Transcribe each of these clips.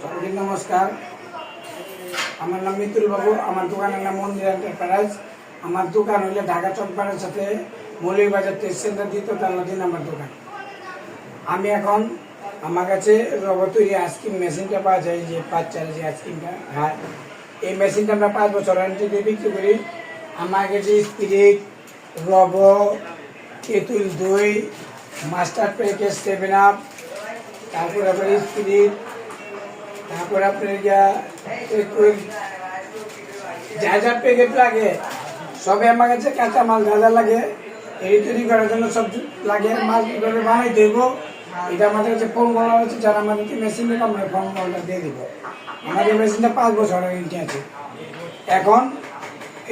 সবাইকে নমস্কার। আমার নাম মিতুল বাবু। আমার দোকানের নাম মন্দির এন্টারপ্রাইজ। আমার দোকান হইলে ঢাকা চকবাজারের সাথে মৌলভীবাজার টেস্ট সেন্টার দ্বিতীয় তলা 3 নম্বর দোকান। আমি এখন আমার কাছে রবার তৈরি আইসক্রিম মেশিনটা পাওয়া যায়, যে 5 যে আইসক্রিমটা হয়, এই মেশিনটা আমরা 5 বছর ওয়ারেন্টি দিয়ে বিক্রি করি। আমার কাছে স্পিরিট, রবর, তেঁতুল দই, মাস্টার প্যাকেজ 7 আপ, তারপর আপনার স্পিরিট, তারপর আপনার যা যা প্যাকেট লাগে সবে আমার কাছে কাঁচা মাল যা যা লাগে এই তৈরি করার জন্য সব লাগে। মাল কীভাবে বানাই দেব এটা আমাদের কাছে ফোন করা হচ্ছে, যারা আমাদেরকে মেশিন দেবো আমরা ফোন কলটা দিয়ে দেবো। আমাদের মেশিনটা 5 বছর ওয়ারেন্টি আছে। এখন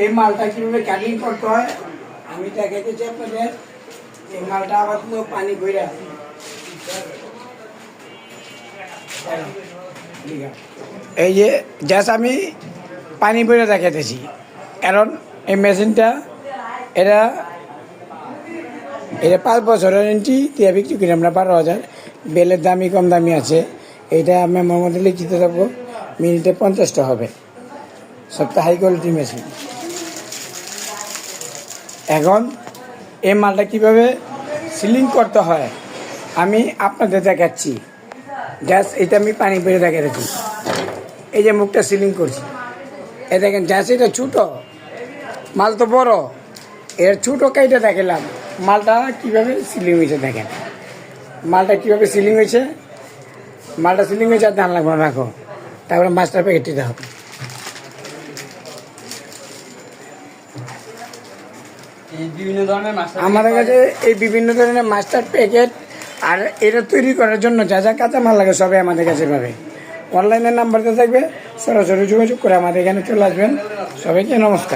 এই মালটা কীভাবে কাটিং করতে হয় আমি দেখাইতেছি আপনাদের। এই মালটা আবার পানি ভরে এই যে জাস্ট আমি পানি ভরে দেখাইতেছি, কারণ এই মেশিনটা এটা 5 বছর ওয়ারেন্টি দিয়ে বিক্রি করি আমরা 12,000। বেলের দামি কম দামি আছে। এইটা আমি আমার মধ্যে লিখিত থাকবো, মিনিটে 50টা হবে। সবটা হাই কোয়ালিটি মেশিন। এখন এই মালটা কীভাবে সিলিং করতে হয় আমি আপনাদের দেখাচ্ছি। জাস্ট এটা আমি পানি বেড়ে দেখাচ্ছি। এই যে মুখটা সিলিং করছি, এ দেখেন জাস্ট এটা ছোটো মাল তো বড়, এর ছোটো কাইটা দেখালাম মালটা কীভাবে সিলিং হয়েছে। দেখেন মালটা কীভাবে সিলিং হয়েছে। মালটা সিলিং হয়েছে আর ধান লাগবে রাখো, তারপরে মাস্টার প্যাকেট দিতে হবে। আমাদের কাছে এই বিভিন্ন ধরনের মাস্টার প্যাকেট আর এটা তৈরি করার জন্য যা যা কাঁচা মাল লাগে সবাই আমাদের কাছে পাবে। অনলাইনের নাম্বারটা থাকবে, সরাসরি যোগাযোগ করে আমাদের এখানে চলে আসবেন। সবাইকে নমস্কার।